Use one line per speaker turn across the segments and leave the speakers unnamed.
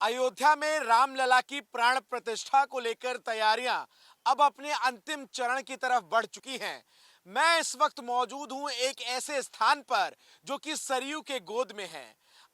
अयोध्या में रामलला की प्राण प्रतिष्ठा को लेकर तैयारियां अब अपने अंतिम चरण की तरफ बढ़ चुकी हैं। मैं इस वक्त मौजूद हूं एक ऐसे स्थान पर जो कि सरयू के गोद में है।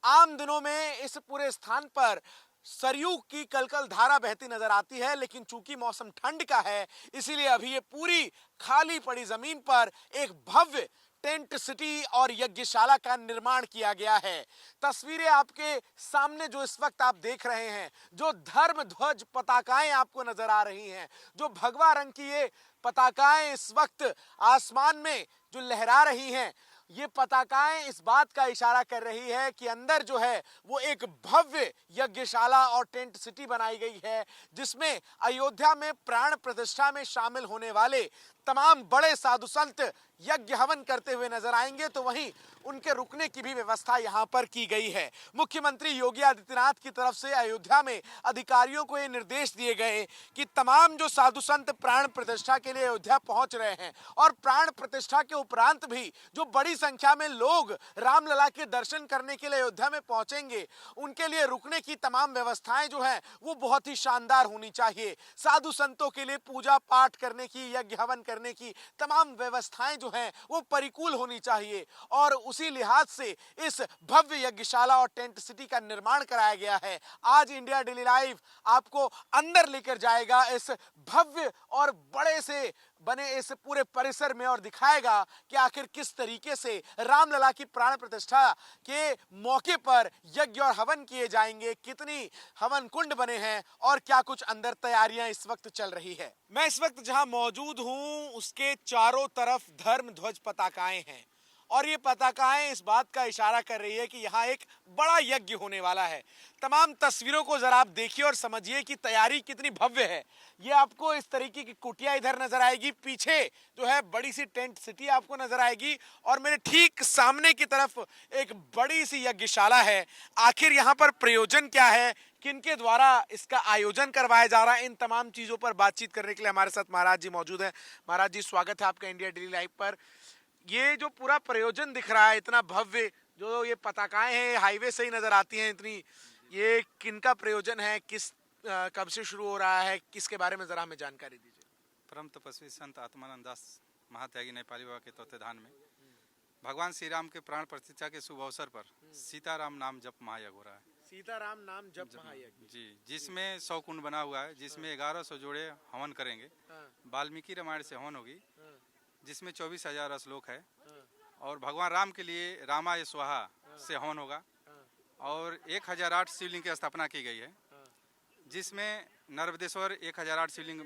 आम दिनों में इस पूरे स्थान पर सरयू की कलकल धारा बहती नजर आती है, लेकिन चूंकि मौसम ठंड का है, इसीलिए अभी ये पूरी खाली पड़ी जमीन पर एक भव्य टेंट सिटी और यज्ञशाला का निर्माण किया गया है। तस्वीरें आपके सामने जो इस वक्त आप देख रहे हैं, जो धर्म ध्वज पताकाएं आपको नजर आ रही हैं, जो भगवा रंग की ये पताकाएं इस वक्त आसमान में जो लहरा रही हैं, ये पताकाएं इस बात का इशारा कर रही है कि अंदर जो है वो एक भव्य यज्ञशाला और टेंट सिटी बनाई गई है, जिसमें अयोध्या में प्राण प्रतिष्ठा में शामिल होने वाले तमाम बड़े साधु संत यज्ञ हवन करते हुए नजर आएंगे, तो वहीं उनके रुकने की भी व्यवस्था यहां पर की गई है। मुख्यमंत्री योगी आदित्यनाथ की तरफ से अयोध्या में अधिकारियों को ये निर्देश दिए गए कि तमाम जो साधु संत प्राण प्रतिष्ठा के लिए अयोध्या पहुंच रहे हैं और प्राण प्रतिष्ठा के उपरांत भी जो बड़ी संख्या में लोग रामलला के दर्शन करने के लिए अयोध्या में पहुंचेंगे, उनके लिए रुकने की तमाम व्यवस्थाएं जो है वो बहुत ही शानदार होनी चाहिए। साधु संतों के लिए पूजा पाठ करने की, यज्ञ हवन करने की तमाम व्यवस्थाएं जो हैं वो परिकूल होनी चाहिए, और उसी लिहाज से इस भव्य यज्ञशाला और टेंट सिटी का निर्माण कराया गया है। आज इंडिया डेली लाइव आपको अंदर लेकर जाएगा इस भव्य और बड़े से बने इस पूरे परिसर में और दिखाएगा कि आखिर किस तरीके से रामलला की प्राण प्रतिष्ठा के मौके पर यज्ञ और हवन किए जाएंगे, कितनी हवन कुंड बने हैं और क्या कुछ अंदर तैयारियां इस वक्त चल रही है। मैं इस वक्त जहां मौजूद हूं उसके चारों तरफ धर्म ध्वज पताकाएं हैं, और ये पताकाएं इस बात का इशारा कर रही है कि यहाँ एक बड़ा यज्ञ होने वाला है। तमाम तस्वीरों को जरा आप देखिए और समझिए कि तैयारी कितनी भव्य है। ये आपको इस तरीके की कुटिया इधर नजर आएगी, पीछे जो है बड़ी सी टेंट सिटी आपको नजर आएगी, और मेरे ठीक सामने की तरफ एक बड़ी सी यज्ञशाला है। आखिर यहाँ पर प्रयोजन क्या है, किनके द्वारा इसका आयोजन करवाया जा रहा है, इन तमाम चीजों पर बातचीत करने के लिए हमारे साथ महाराज जी मौजूद हैं। महाराज जी, स्वागत है आपका इंडिया डेली लाइव पर। ये जो पूरा प्रयोजन दिख रहा है इतना भव्य, जो ये पताकाएं हैं हाईवे से ही नजर आती हैं इतनी, ये किनका प्रयोजन है, कब से शुरू हो रहा है, किसके बारे में जरा हमें जानकारी दीजिए।
परम तपस्वी संत आत्मानंद दास महात्यागी नेपाली बाबा के तत्वाधान में भगवान श्री राम के प्राण प्रतिष्ठा के शुभ अवसर पर सीताराम नाम जप महायज्ञ हो रहा है।
सीताराम नाम जप महायज्ञ
जी, जिसमें 100 कुंड बना हुआ है, जिसमें 1100 जोड़े हवन करेंगे। वाल्मीकि रामायण से हवन होगी, जिसमें 24,000 श्लोक है, और भगवान राम के लिए रामाय स्वाहा से हवन होगा, और 1008 शिवलिंग की स्थापना की गई है, जिसमें नर्मदेश्वर 1008 शिवलिंग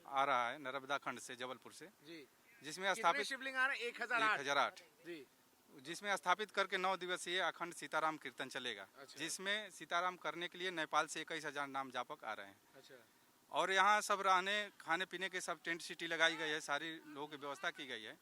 आ रहा है नर्मदा खंड से, जबलपुर से जी। जिसमें स्थापित
शिवलिंग आ रहे हैं
1008
जी,
जिसमें स्थापित करके 9 दिवसीय अखंड सीताराम कीर्तन चलेगा। अच्छा। जिसमें सीताराम करने के लिए नेपाल से 21,000 नाम जापक आ रहे हैं। अच्छा। और यहाँ सब रहने खाने पीने के सब टेंट सिटी लगाई गई है, सारी लोगों की व्यवस्था की गई है।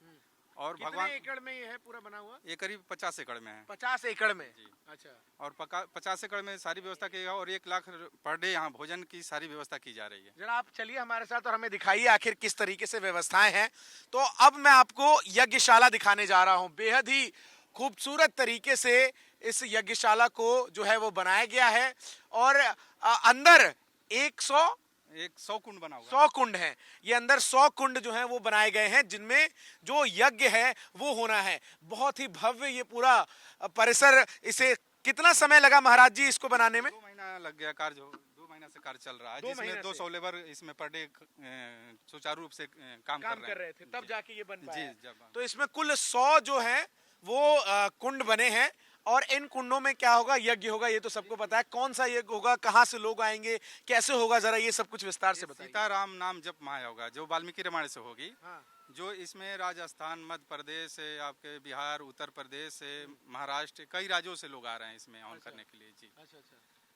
और भगवान
एकड़ में ये है पूरा बना हुआ?
ये करीब 50 एकड़ में है।
50 एकड़ में जी। अच्छा।
और 50 एकड़ में सारी व्यवस्था की गई, और 1 लाख पर डे यहाँ भोजन की सारी व्यवस्था की जा रही है।
जरा आप चलिए हमारे साथ और हमें दिखाइए आखिर किस तरीके से व्यवस्थाएं हैं। तो अब मैं आपको यज्ञशाला दिखाने जा रहा हूँ। बेहद ही खूबसूरत तरीके से इस यज्ञशाला को जो है वो बनाया गया है, और अंदर
100 कुंड बना हुआ,
100 कुंड है। ये अंदर 100 कुंड जो हैं वो बनाए गए हैं, जिनमें जो यज्ञ है वो होना है। बहुत ही भव्य ये पूरा परिसर। इसे कितना समय लगा महाराज जी इसको बनाने में?
2 महीना लग गया। 2 महीना से कार्य चल रहा है, जिसमें 200 लेबर इसमें पर डे सुचारू रूप से काम कर रहे
थे, तब जाके ये बन पाया।
जी।
तो इसमें कुल 100 जो है वो कुंड बने हैं, और इन कुंडों में क्या होगा, यज्ञ होगा। ये तो सबको पता है। कौन सा यज्ञ होगा, कहाँ से लोग आएंगे, कैसे होगा, जरा ये सब कुछ विस्तार से बताइए।
सीताराम नाम जप महायज्ञ होगा, जो वाल्मीकि रामायण से होगी।
हाँ।
जो इसमें राजस्थान, मध्य प्रदेश, आपके बिहार, उत्तर प्रदेश, महाराष्ट्र, कई राज्यों से लोग आ रहे हैं इसमें हवन करने के लिए जी। अच्छा।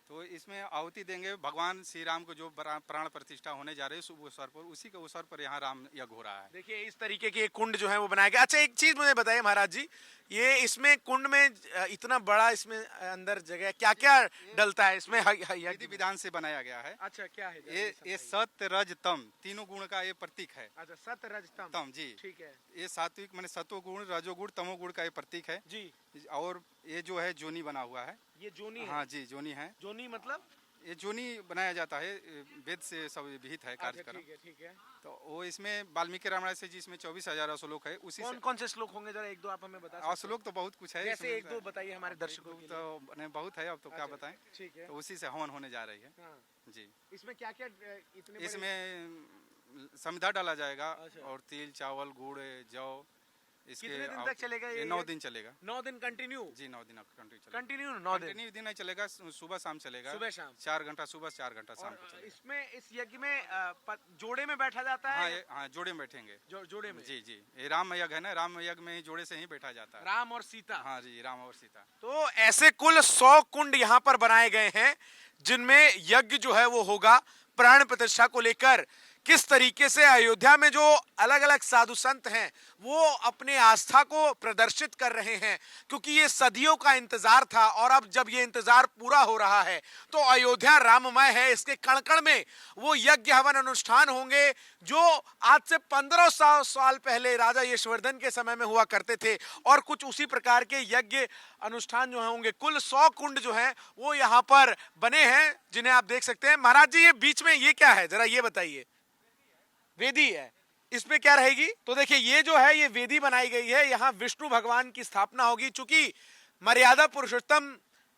तो इसमें आहुति देंगे भगवान श्री राम को, जो प्राण प्रतिष्ठा होने जा रही है शुभ अवसर पर, उसी के अवसर पर यहाँ राम यज्ञ हो रहा है।
देखिए इस तरीके के कुंड जो है वो बनाए गए। अच्छा, एक चीज मुझे बताइए महाराज जी, ये इसमें कुंड में इतना बड़ा इसमें अंदर जगह क्या क्या डलता है इसमें?
विधि विधान से बनाया गया है।
अच्छा, क्या है
ये सत्य रज तम तीनों गुण का ये प्रतीक है।
अच्छा, सत्य रज
तम जी,
ठीक है।
ये सात्विक माने सत्वगुण, रजोगुण, तमोगुण का ये प्रतीक है जी। और ये जो है जोनी बना हुआ है।
ये जोनी है?
हाँ जी, जोनी है।
जोनी मतलब
ये जोनी बनाया जाता है, वेद से सब विहित है कार्यक्रम।
ठीक है।
तो वो इसमें वाल्मीकि रामायण से जिसमें 24,000 श्लोक है, उसी
कौन
से
कौन से श्लोक होंगे, जरा एक दो आप हमें बता सकते हैं?
श्लोक तो बहुत कुछ है
जैसे
इसमें,
एक दो बताइए हमारे दर्शकों के लिए।
तो नहीं बहुत है, अब तो क्या बताएं।
ठीक है।
तो उसी से हवन होने जा रही है जी।
इसमें क्या क्या इतने बड़े-
इसमें समिधा डाला जाएगा
अच्छा।
और तिल चावल गुड़ जौ इसके
कितने दिन तक चलेगा ये?
9 दिन चलेगा
9 दिन कंटिन्यू?
जी, 9 दिन कंटिन्यू
9 दिन
कंटिन्यू दिन नहीं चलेगा, सुबह शाम चलेगा।
सुबह शाम
4 घंटा सुबह, 4 घंटा शाम को चलेगा।
इसमें इस यज्ञ में जोड़े में बैठा जाता
हाँ
है?
हाँ, जोड़े में बैठेंगे।
जोड़े में?
जी जी, ये राम यज्ञ है ना, राम यज्ञ में ही जोड़े से ही बैठा जाता है।
राम और सीता?
हाँ जी, राम और सीता।
तो ऐसे कुल 100 कुंड यहाँ पर बनाए गए हैं जिनमें यज्ञ जो है वो होगा। प्राण प्रतिष्ठा को लेकर किस तरीके से अयोध्या में जो अलग अलग साधु संत हैं वो अपने आस्था को प्रदर्शित कर रहे हैं, क्योंकि ये सदियों का इंतजार था और अब जब ये इंतजार पूरा हो रहा है तो अयोध्या राममय है। इसके कण कण में वो यज्ञ हवन अनुष्ठान होंगे जो आज से 1500 साल पहले राजा यशवर्धन के समय में हुआ करते थे, और कुछ उसी प्रकार के यज्ञ अनुष्ठान जो होंगे। कुल 100 कुंड जो हैं वो यहाँ पर बने हैं जिन्हें आप देख सकते हैं। महाराज जी, ये बीच में ये क्या है, जरा ये बताइए। वेदी है, इस पे क्या रहेगी? तो देखिए ये जो है ये वेदी बनाई गई है, यहाँ विष्णु भगवान की स्थापना होगी। चूंकि मर्यादा पुरुषोत्तम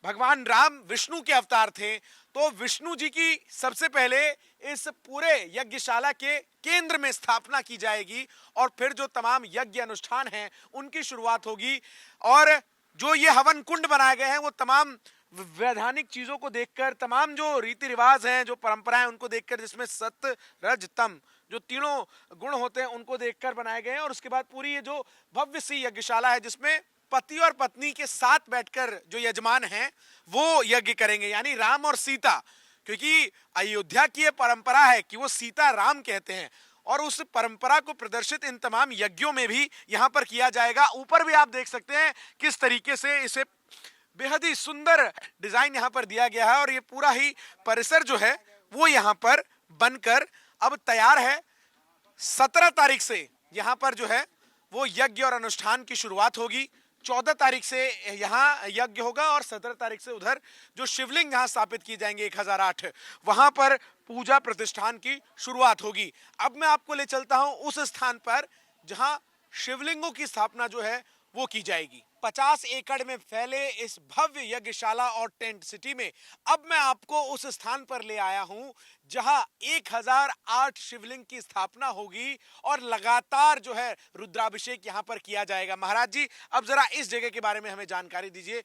भगवान राम विष्णु के अवतार थे, तो विष्णु जी की सबसे पहले इस पूरे यज्ञशाला के केंद्र में स्थापना की जाएगी और फिर जो तमाम यज्ञ अनुष्ठान हैं उनकी शुरुआत होगी। और जो ये हवन कुंड बनाए गए हैं वो तमाम वैधानिक चीजों को देखकर, तमाम जो रीति रिवाज हैं, जो परंपराएं उनको देखकर, जिसमें सत्य रज तम जो तीनों गुण होते हैं उनको देखकर बनाए गए हैं। और उसके बाद पूरी ये जो भव्य सी यज्ञशाला है जिसमें पति और पत्नी के साथ बैठकर जो यजमान हैं वो यज्ञ करेंगे, यानी राम और सीता, क्योंकि अयोध्या की ये परंपरा है कि वो सीता राम कहते हैं और उस परंपरा को प्रदर्शित इन तमाम यज्ञों में भी यहाँ पर किया जाएगा। ऊपर भी आप देख सकते हैं किस तरीके से इसे बेहद ही सुंदर डिजाइन यहाँ पर दिया गया है और ये पूरा ही परिसर जो है वो यहाँ पर बनकर अब तैयार है। 17 तारीख से यहाँ पर जो है वो यज्ञ और अनुष्ठान की शुरुआत होगी। 14 तारीख से यहाँ यज्ञ होगा और 17 तारीख से उधर जो शिवलिंग यहाँ स्थापित किए जाएंगे 1008, वहां पर पूजा प्रतिष्ठान की शुरुआत होगी। अब मैं आपको ले चलता हूं उस स्थान पर जहां शिवलिंगों की स्थापना जो है वो की जाएगी। 50 एकड़ में फैले इस भव्य यज्ञशाला और टेंट सिटी में अब मैं आपको उस स्थान पर ले आया हूं जहां 1008 शिवलिंग की स्थापना होगी और लगातार जो है रुद्राभिषेक यहां पर किया जाएगा। महाराज जी, अब जरा इस जगह के बारे में हमें जानकारी दीजिए।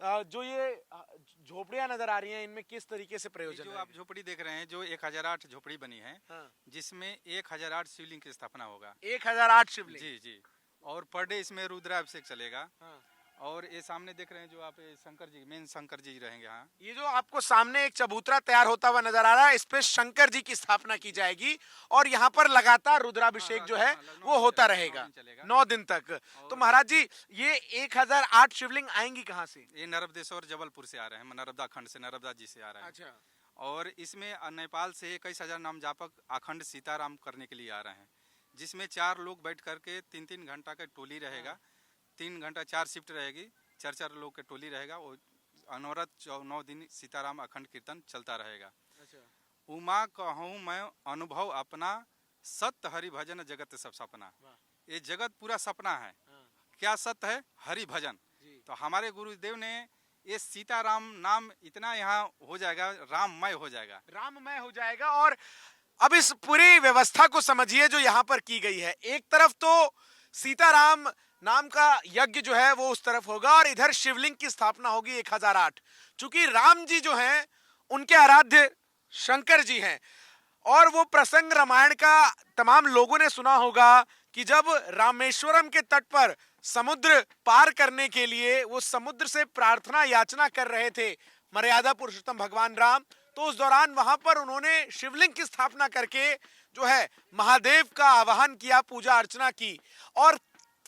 जो ये झोपड़ियां नजर आ रही हैं इनमें किस तरीके से प्रयोजन
जो
है?
आप झोपड़ी देख रहे हैं, जो 1008 झोपड़ी बनी है,
हाँ।
जिसमें 1008 शिवलिंग की स्थापना होगा।
1008 शिवलिंग?
जी जी, और पर डे इसमें रुद्राभिषेक चलेगा।
हाँ।
और ये सामने देख रहे हैं जो आप शंकर जी, मेन शंकर जी रहेंगे यहाँ।
ये जो आपको सामने एक चबूतरा तैयार होता हुआ नजर आ रहा है, इस पे शंकर जी की स्थापना की जाएगी और यहाँ पर लगातार रुद्राभिषेक जो है वो होता रहेगा 9 दिन तक। तो महाराज जी, ये 1008 शिवलिंग आएंगी कहाँ से?
ये नर्मदेश्वर जबलपुर से आ रहे हैं, नर्मदा खंड से, नर्मदा जी से आ रहे हैं।
अच्छा।
और इसमें नेपाल से 21,000 नाम जापक अखंड सीताराम करने के लिए आ रहे हैं, जिसमें 4 लोग बैठ करके 3-3 घंटा का टोली रहेगा। 3 घंटा 4 शिफ्ट रहेगी, 4-4 लोग के टोली रहेगा। वो अनवरत 9 दिन सीताराम अखंड कीर्तन चलता रहेगा।
अच्छा।
उमा कहूँ मैं अनुभव अपना, सत्य हरि भजन जगत सब सपना। ये जगत पूरा सपना है। क्या सत्य है? हरि भजन। तो हमारे गुरुदेव ने ये सीताराम नाम इतना यहाँ हो जाएगा, राममय हो जाएगा,
राममय हो जाएगा। और अब इस पूरी व्यवस्था को समझिए जो यहाँ पर की गई है। एक तरफ तो सीताराम नाम का यज्ञ जो है वो उस तरफ होगा और इधर शिवलिंग की स्थापना होगी 1008। चूंकि राम जी जो हैं उनके आराध्य शंकर जी हैं और वो प्रसंग रामायण का तमाम लोगों ने सुना होगा कि जब रामेश्वरम के तट पर समुद्र पार करने के लिए वो समुद्र से प्रार्थना याचना कर रहे थे मर्यादा पुरुषोत्तम भगवान राम, तो उस दौरान वहां पर उन्होंने शिवलिंग की स्थापना करके जो है महादेव का आवाहन किया, पूजा अर्चना की। और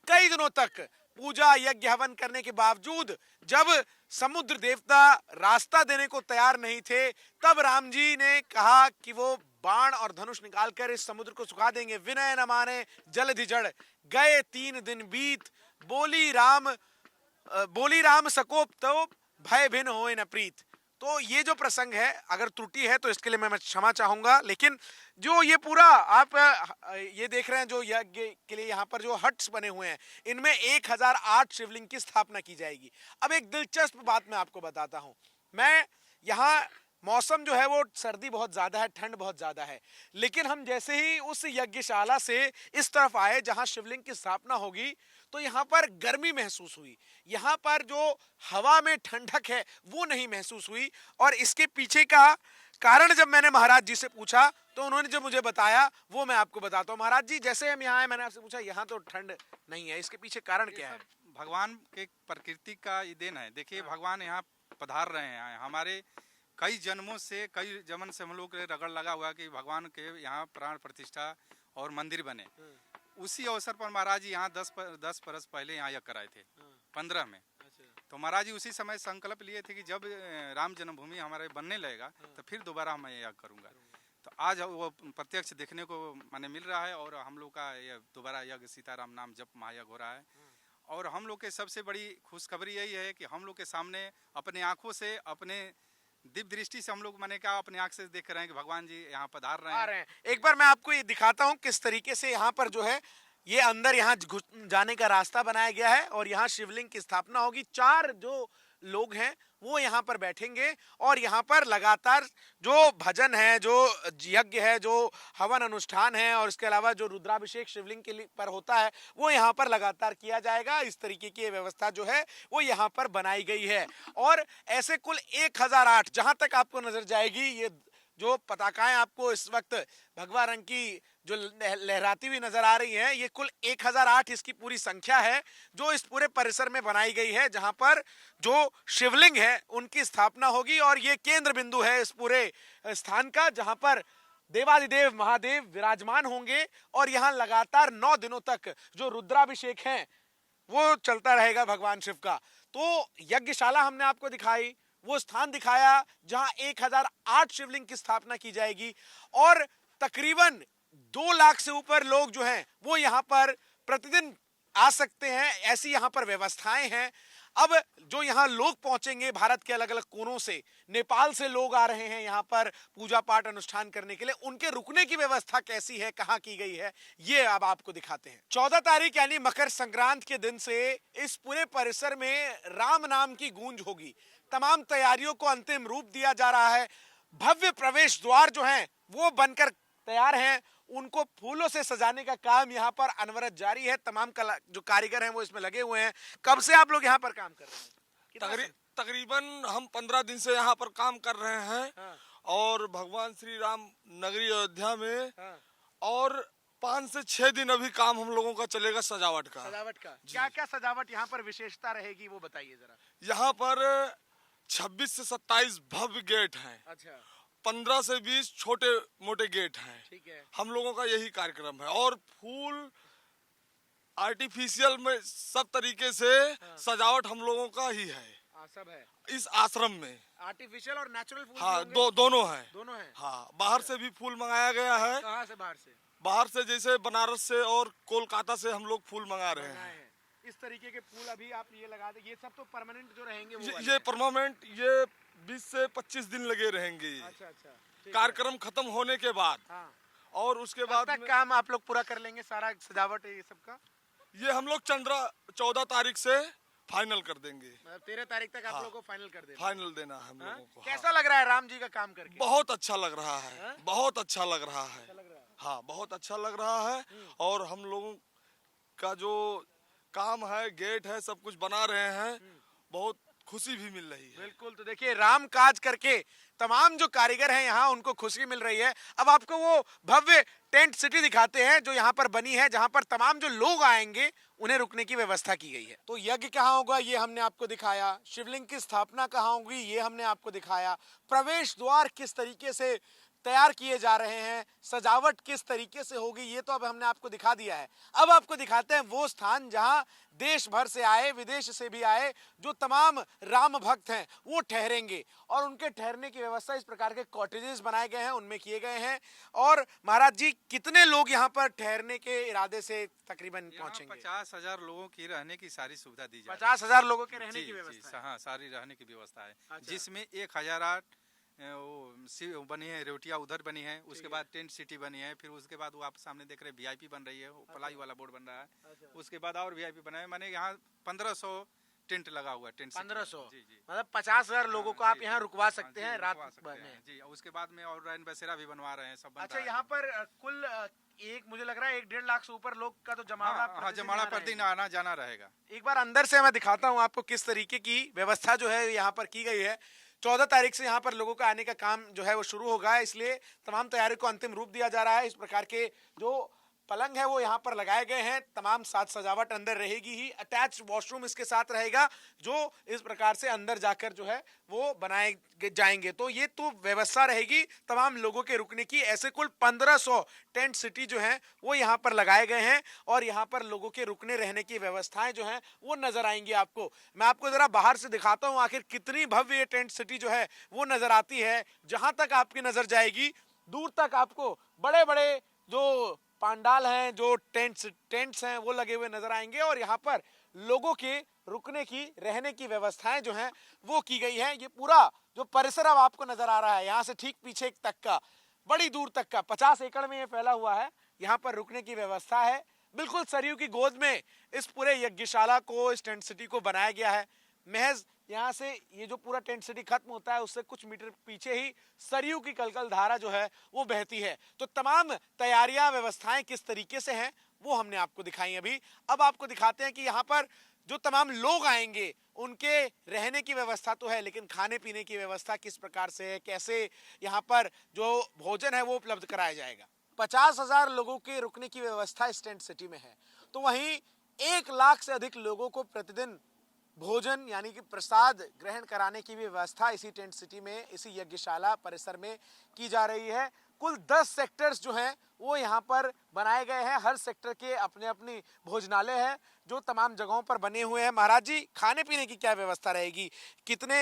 कई दिनों तक पूजा यज्ञ हवन करने के बावजूद जब समुद्र देवता रास्ता देने को तैयार नहीं थे, तब राम जी ने कहा कि वो बाण और धनुष निकालकर इस समुद्र को सुखा देंगे। विनय न माने जलधि जड़, गए 3 दिन बीत, बोली राम सकोप तो भय भिन्न होए न प्रीत। तो ये जो प्रसंग है, अगर त्रुटि है तो इसके लिए मैं क्षमा चाहूंगा, लेकिन जो ये पूरा आप ये देख रहे हैं, जो यज्ञ के लिए यहाँ पर जो हट्स बने हुए हैं, इनमें 1008 शिवलिंग की स्थापना की जाएगी। अब एक दिलचस्प बात मैं आपको बताता हूँ। मैं यहाँ मौसम जो है वो सर्दी बहुत ज्यादा है, ठंड बहुत ज्यादा है, लेकिन हम जैसे ही उस यज्ञशाला से इस तरफ आए जहां शिवलिंग की स्थापना होगी, तो यहाँ पर गर्मी महसूस हुई। यहाँ पर जो हवा में ठंडक है वो नहीं महसूस हुई। और इसके पीछे का कारण जब मैंने महाराज जी से पूछा तो उन्होंने जो मुझे बताया वो मैं आपको बताता हूँ। महाराज जी, जैसे हम यहाँ आए, मैंने आपसे पूछा यहाँ तो ठंड नहीं है, इसके पीछे कारण क्या है?
भगवान के प्रकृति का ये देन है। देखिए, भगवान यहाँ पधार रहे हैं। हमारे कई जन्मों से, कई जन्म से हम लोग के रगड़ लगा हुआ कि भगवान के यहाँ प्राण प्रतिष्ठा और मंदिर बने। उसी अवसर पर महाराज जी यहाँ 10 बरस पहले यहाँ यज्ञ कराए थे, 15 में। तो महाराज जी उसी समय संकल्प लिए थे कि जब राम जन्मभूमि हमारे बनने लगेगा तो फिर दोबारा मैं यज्ञ करूँगा। तो आज वो प्रत्यक्ष देखने को माने मिल रहा है। और हम लोग का ये दोबारा यज्ञ सीताराम नाम जप महायज्ञ हो रहा है। और हम लोग के सबसे बड़ी खुशखबरी यही है कि हम लोग के सामने अपने आंखों से, अपने दिव्य दृष्टि से हम लोग माने क्या अपने आंख से देख रहे हैं कि भगवान जी यहाँ पधार रहे हैं।
एक बार मैं आपको ये दिखाता हूँ किस तरीके से यहाँ पर जो है ये अंदर यहाँ जाने का रास्ता बनाया गया है और यहाँ शिवलिंग की स्थापना होगी। 4 जो लोग हैं वो यहाँ पर बैठेंगे और यहाँ पर लगातार जो भजन है, जो यज्ञ है, जो हवन अनुष्ठान है और इसके अलावा जो रुद्राभिषेक शिवलिंग के लिए पर होता है वो यहाँ पर लगातार किया जाएगा। इस तरीके की व्यवस्था जो है वो यहाँ पर बनाई गई है। और ऐसे कुल 1008 जहां तक आपको नजर जाएगी, ये जो पताकाएं आपको इस वक्त भगवा रंग की जो लहराती हुई नजर आ रही हैं, ये कुल 1008 इसकी पूरी संख्या है जो इस पूरे परिसर में बनाई गई है, जहां पर जो शिवलिंग है उनकी स्थापना होगी। और ये केंद्र बिंदु है इस पूरे स्थान का, जहां पर देवादिदेव महादेव विराजमान होंगे। और यहाँ लगातार 9 दिनों तक जो रुद्राभिषेक है वो चलता रहेगा भगवान शिव का। तो यज्ञशाला हमने आपको दिखाई, वो स्थान दिखाया जहां 1008 शिवलिंग की स्थापना की जाएगी और तकरीबन 2 लाख से ऊपर लोग जो हैं वो यहाँ पर प्रतिदिन आ सकते हैं। ऐसी यहाँ पर व्यवस्थाएं हैं। अब जो यहाँ लोग पहुंचेंगे भारत के अलग अलग कोनों से, नेपाल से लोग आ रहे हैं यहाँ पर पूजा पाठ अनुष्ठान करने के लिए, उनके रुकने की व्यवस्था कैसी है, कहाँ की गई है, ये अब आपको दिखाते हैं। 14 तारीख यानी मकर संक्रांत के दिन से इस पूरे परिसर में राम नाम की गूंज होगी। तमाम तैयारियों को अंतिम रूप दिया जा रहा है। भव्य प्रवेश द्वार जो हैं वो बनकर तैयार हैं, उनको फूलों से सजाने का काम यहाँ पर अनवरत जारी है। तमाम जो कारीगर हैं वो इसमें लगे हुए हैं। कब से आप लोग यहाँ पर काम कर रहे हैं?
तकरीबन हम 15 दिन से यहाँ पर काम कर रहे हैं।
हाँ।
और भगवान श्री राम नगरी अयोध्या में।
हाँ।
और 5 से 6 दिन अभी काम हम लोगों का चलेगा सजावट का।
क्या क्या सजावट यहाँ पर विशेषता रहेगी वो बताइए जरा।
यहाँ पर 26 से 27 भव्य गेट हैं।
अच्छा।
15 से 20 छोटे मोटे गेट हैं।
ठीक है।
हम लोगों का यही कार्यक्रम है। और फूल आर्टिफिशियल में सब तरीके से सजावट हम लोगों का ही है।
सब है
इस आश्रम में,
आर्टिफिशियल और नेचुरल फूल।
हाँ, दोनों हैं। हाँ, बाहर से भी फूल मंगाया गया है।
कहाँ से? बाहर से जैसे बनारस से और कोलकाता से हम लोग फूल मंगा रहे हैं। इस तरीके के फूल अभी आप ये लगा दे, ये सब तो परमानेंट जो रहेंगे वो
ये परमानेंट, ये 20 से 25 दिन लगे रहेंगे।
अच्छा।
कार्यक्रम खत्म होने के बाद।
हाँ।
और उसके बाद
काम आप लोग पूरा कर लेंगे सारा सजावट ये सब का?
ये हम लोग 14 तारीख से फाइनल कर देंगे।
13 तारीख तक आप लोग को फाइनल कर देना।
फाइनल देना है हम लोगों को।
कैसा लग रहा है राम जी का काम करके?
बहुत अच्छा लग रहा है। बहुत अच्छा लग रहा है। हाँ, बहुत अच्छा लग रहा है। और हम लोगों का जो काम है, गेट है, सब कुछ बना रहे हैं, बहुत खुशी भी मिल रही है।
बिल्कुल। तो देखिए, राम काज करके तमाम जो कारीगर हैं यहाँ उनको खुशी मिल रही है। अब आपको वो भव्य टेंट सिटी दिखाते हैं जो यहाँ पर बनी है, जहाँ पर तमाम जो लोग आएंगे उन्हें रुकने की व्यवस्था की गई है। तो यज्ञ कहाँ होगा ये हमने आपको दिखाया, शिवलिंग की स्थापना कहाँ होगी ये हमने आपको दिखाया, प्रवेश द्वार किस तरीके से तैयार किए जा रहे हैं, सजावट किस तरीके से होगी, ये तो अब हमने आपको दिखा दिया है। अब आपको दिखाते हैं वो स्थान जहां देश भर से विदेश से भी आए जो तमाम राम भक्त हैं वो ठहरेंगे और उनके ठहरने की व्यवस्था इस प्रकार के कॉटेजेस बनाए गए हैं उनमें किए गए हैं। और महाराज जी कितने लोग यहाँ पर ठहरने के इरादे से तकरीबन पहुंचेंगे?
50,000 लोगों की रहने की सारी सुविधा दी जाए।
50,000 लोगों के रहने की व्यवस्था है।
हाँ, सारी रहने की व्यवस्था है।
अच्छा।
जिसमें 1008 वो बनी है, रेवटिया उधर बनी है, उसके बाद टेंट सिटी बनी है, फिर उसके बाद वो आप सामने देख रहे हैं वीआईपी बन रही है, प्लाई वाला बोर्ड बन रहा है, उसके बाद और वीआईपी बना है। मैंने यहाँ 1500 टेंट लगा हुआ है। टेंट
1500
जी जी,
मतलब 50,000 लोगों को आप यहाँ रुकवा सकते हैं रात
सकते
भर
हैं
में।
जी। उसके बाद में और रैन बसेरा भी बनवा रहे हैं, सब बन
अच्छा,
रहा है।
यहाँ पर कुल एक मुझे लग रहा है 1-1.5 लाख से ऊपर लोग का तो जमावड़ा
हाँ, जमाड़ा प्रतिदिन आना जाना रहेगा।
एक बार अंदर से मैं दिखाता हूँ आपको किस तरीके की व्यवस्था जो है यहाँ पर की गई है। 14 तारीख से यहाँ पर लोगों का आने का काम जो है वो शुरू होगा, इसलिए तमाम तैयारी को अंतिम रूप दिया जा रहा है। इस प्रकार के जो पलंग है वो यहाँ पर लगाए गए हैं, तमाम साज सजावट अंदर रहेगी ही, अटैच वॉशरूम इसके साथ रहेगा जो इस प्रकार से अंदर जाकर जो है वो बनाए जाएंगे। तो ये तो व्यवस्था रहेगी तमाम लोगों के रुकने की। ऐसे कुल 1500 टेंट सिटी जो है वो यहाँ पर लगाए गए हैं और यहाँ पर लोगों के रुकने रहने की व्यवस्थाएं जो हैं वो नजर आएंगी आपको। मैं आपको जरा बाहर से दिखाता हूँ आखिर कितनी भव्य ये टेंट सिटी जो है वो नजर आती है। जहां तक आपकी नजर जाएगी दूर तक आपको बड़े बड़े जो पांडाल हैं, जो टेंट्स हैं वो लगे हुए नजर आएंगे और यहाँ पर लोगों के रुकने की रहने की व्यवस्थाएं जो हैं वो की गई हैं। ये पूरा जो परिसर अब आपको नजर आ रहा है यहाँ से ठीक पीछे तक का, बड़ी दूर तक का 50 एकड़ में ये फैला हुआ है। यहाँ पर रुकने की व्यवस्था है, बिल्कुल सरयू की गोद में इस पूरे यज्ञशाला को, इस टेंट सिटी को बनाया गया है। महज यहाँ से ये जो पूरा टेंट सिटी खत्म होता है उससे कुछ मीटर पीछे ही सरयू की कलकल धारा जो है वो बहती है। तो तमाम तैयारियां व्यवस्थाएं किस तरीके से हैं वो हमने आपको दिखाई अभी। अब आपको दिखाते हैं कि यहाँ पर जो तमाम लोग आएंगे उनके रहने की व्यवस्था तो है, लेकिन खाने पीने की व्यवस्था किस प्रकार से है, कैसे यहाँ पर जो भोजन है वो उपलब्ध कराया जाएगा। 50,000 लोगों के रुकने की व्यवस्था इस टेंट सिटी में है, तो वहीं 1 लाख से अधिक लोगों को प्रतिदिन भोजन यानी कि प्रसाद ग्रहण कराने की भी व्यवस्था इसी टेंट सिटी में, इसी यज्ञशाला परिसर में की जा रही है। कुल 10 सेक्टर्स जो हैं वो यहाँ पर बनाए गए हैं। हर सेक्टर के अपने अपनी भोजनालय है जो तमाम जगहों पर बने हुए हैं। महाराज जी खाने पीने की क्या व्यवस्था रहेगी, कितने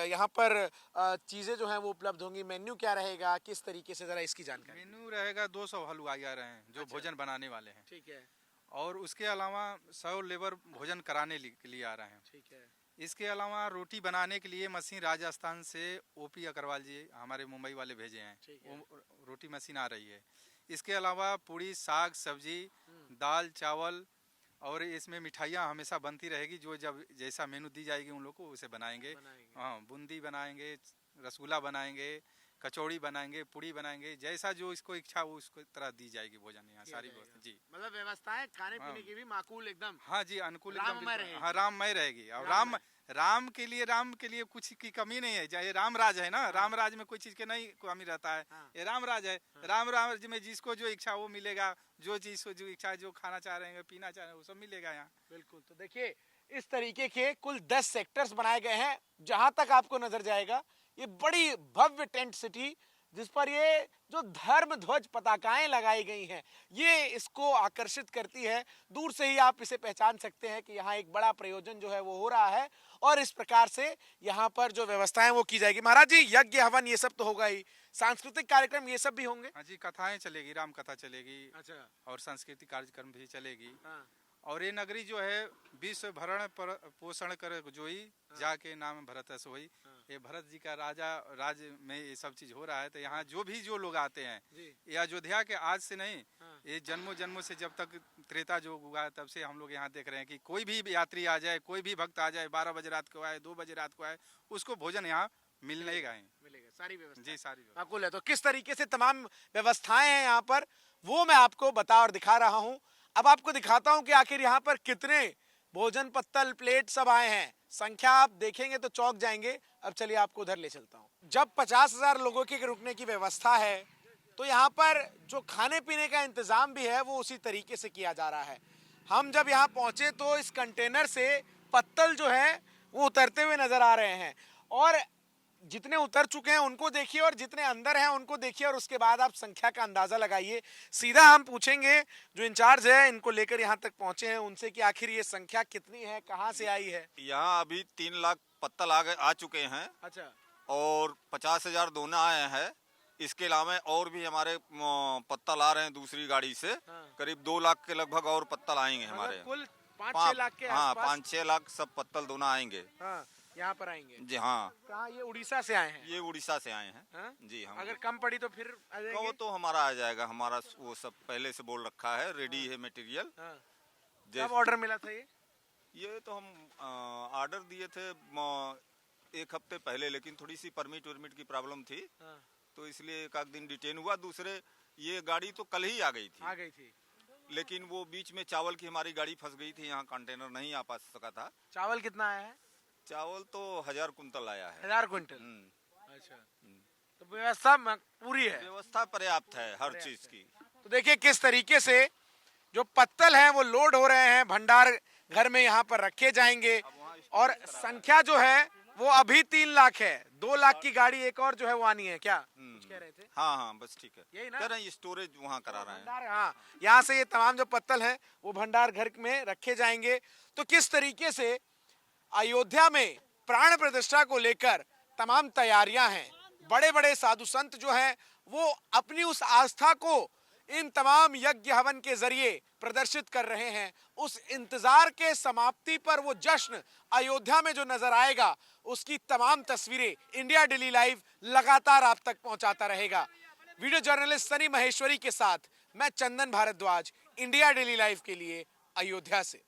यहाँ पर चीजें जो हैं वो उपलब्ध होंगी, मेन्यू क्या रहेगा, किस तरीके से, जरा इसकी जानकारी।
मेन्यू रहेगा 200 हलवाई आ रहे हैं जो भोजन बनाने वाले हैं।
ठीक है।
और उसके अलावा 100 लेबर भोजन कराने के लिए आ रहे हैं।
ठीक है।
इसके अलावा रोटी बनाने के लिए मशीन राजस्थान से ओपी अग्रवाल जी हमारे मुंबई वाले भेजे हैं, वो रोटी मशीन आ रही है। इसके अलावा पूड़ी, साग, सब्जी, दाल, चावल और इसमें मिठाइयाँ हमेशा बनती रहेगी। जो जब जैसा मेनू दी जाएगी उन लोग को उसे बनाएंगे। हाँ, बूंदी बनाएंगे, रसगुल्ला बनाएंगे, कचौड़ी बनाएंगे, पूड़ी बनाएंगे, जैसा जो इसको इच्छा वो उसको तरह दी जाएगी भोजन यहाँ सारी व्यवस्था। जी,
मतलब व्यवस्थाएं खाने पीने की भी माकूल एकदम।
हाँ जी, अनुकूल
राममय रहेगी।
हाँ, राममय रहेगी। और राम के लिए कुछ की कमी नहीं है। चाहे राम राज है ना, राम राज में कोई चीज के नहीं कमी रहता है। ये राम राज है। राम राज में जिसको जो इच्छा वो मिलेगा, जो चीज जो इच्छा, जो खाना चाह रहे हैं, पीना चाह रहे हैं, वो सब मिलेगा यहाँ।
बिल्कुल। तो देखिए इस तरीके के कुल 10 सेक्टर्स बनाए गए हैं। जहां तक आपको नजर जाएगा ये बड़ी भव्य टेंट सिटी जिस पर ये जो धर्म ध्वज पताकाएं लगाई गई हैं ये इसको आकर्षित करती है। दूर से ही आप इसे पहचान सकते हैं कि यहाँ एक बड़ा प्रयोजन जो है वो हो रहा है और इस प्रकार से यहाँ पर जो व्यवस्थाएं वो की जाएगी। महाराज जी यज्ञ हवन ये सब तो होगा ही, सांस्कृतिक कार्यक्रम ये सब भी होंगे?
हाँ जी, कथाएं चलेगी, राम कथा चलेगी।
अच्छा।
और सांस्कृतिक कार्यक्रम भी चलेगी।
हाँ।
और ये नगरी जो है विश्व भरण पर पोषण कर जोई, जाके नाम भरत सोई। ये भरत जी का राज में ये सब चीज हो रहा है। तो यहाँ जो लोग आते हैं, ये अयोध्या के आज से नहीं, ये जन्मों जन्मों से जब तक त्रेता युग हुआ है तब से हम लोग यहाँ देख रहे हैं कि कोई भी यात्री आ जाए, कोई भी भक्त आ जाए, 12 बजे रात को आए, 2 बजे रात को आए, उसको भोजन यहाँ मिलेगा।
सारी व्यवस्था
जी, सारी
माकूल है। तो किस तरीके से तमाम व्यवस्थाएं हैं यहाँ पर वो मैं आपको बता और दिखा रहा हूँ। अब आपको दिखाता हूँ कि आखिर यहाँ पर कितने भोजन पत्तल प्लेट सब आए हैं। संख्या आप देखेंगे तो चौंक जाएंगे। अब चलिए आपको उधर ले चलता हूँ। जब 50,000 लोगों के रुकने की व्यवस्था है तो यहाँ पर जो खाने पीने का इंतजाम भी है वो उसी तरीके से किया जा रहा है। हम जब यहाँ पहुंचे तो इस कंटेनर से पत्तल जो है वो उतरते हुए नजर आ रहे हैं और जितने उतर चुके हैं उनको देखिए और जितने अंदर हैं उनको देखिए और उसके बाद आप संख्या का अंदाजा लगाइए। सीधा हम पूछेंगे जो इंचार्ज है इनको लेकर यहाँ तक पहुंचे हैं उनसे कि आखिर ये संख्या कितनी है, कहाँ से आई है।
यहाँ अभी 3 लाख पत्तल आ चुके हैं।
अच्छा।
और 50,000 दोना आए हैं। इसके अलावा और भी हमारे पत्तल आ रहे हैं दूसरी गाड़ी से। करीब 2 लाख के लगभग और पत्तल आएंगे हमारे।
कुल 5-6 लाख के
हाँ,
आसपास
5-6 लाख सब पत्तल दोना आएंगे।
हाँ, यहाँ पर आएंगे।
जी हाँ,
कहाँ? ये उड़ीसा से आए हैं।
ये उड़ीसा से आए हैं।
हाँ?
जी हम
अगर कम पड़ी तो फिर आ
वो
जाएंगे।
तो हमारा आ जाएगा। हमारा वो सब पहले से बोल रखा है, रेडी है मटेरियल।
हाँ।
जैसे-
कब ऑर्डर मिला था
ये तो हम ऑर्डर दिए थे 1 हफ्ते पहले, लेकिन थोड़ी सी परमिट वर्मिट की प्रॉब्लम थी,
हाँ।
तो इसलिए एक आध दिन डिटेन हुआ। दूसरे ये गाड़ी तो कल ही आ गई
आ
थी,
गई थी।
लेकिन वो बीच में चावल की हमारी गाड़ी फंस गई थी, यहाँ कंटेनर नहीं आ पा सका था।
चावल कितना आया है?
चावल तो 1000 कुंतल आया है।
1000 क्विंटल।
हम्म।
अच्छा, तो व्यवस्था पूरी है।
व्यवस्था पर्याप्त है हर चीज की।
तो देखिए किस तरीके से जो पत्तल हैं वो लोड हो रहे हैं, भंडार घर में यहाँ पर रखे जाएंगे, और संख्या जो है वो अभी 3 लाख है। 2 लाख की गाड़ी एक और जो है वो आनी है। क्या कुछ कह रहे थे?
हाँ हाँ, बस ठीक है।
यही ना?
कह रहे हैं स्टोरेज वहाँ करा रहे हैं।
भंडार, हाँ, यहाँ से ये तमाम जो पत्तल हैं वो भंडार घर में रखे जाएंगे। तो किस तरीके से अयोध्या में प्राण प्रतिष्ठा को लेकर तमाम तैयारियां हैं। बड़े बड़े साधु संत जो हैं वो अपनी उस आस्था को इन तमाम यज्ञ हवन के जरिए प्रदर्शित कर रहे हैं। उस इंतजार के समाप्ति पर वो जश्न अयोध्या में जो नजर आएगा, उसकी तमाम तस्वीरें इंडिया डेली लाइव लगातार आप तक पहुंचाता रहेगा। वीडियो जर्नलिस्ट सनी महेश्वरी के साथ मैं चंदन भारद्वाज, इंडिया डेली लाइव के लिए अयोध्या से।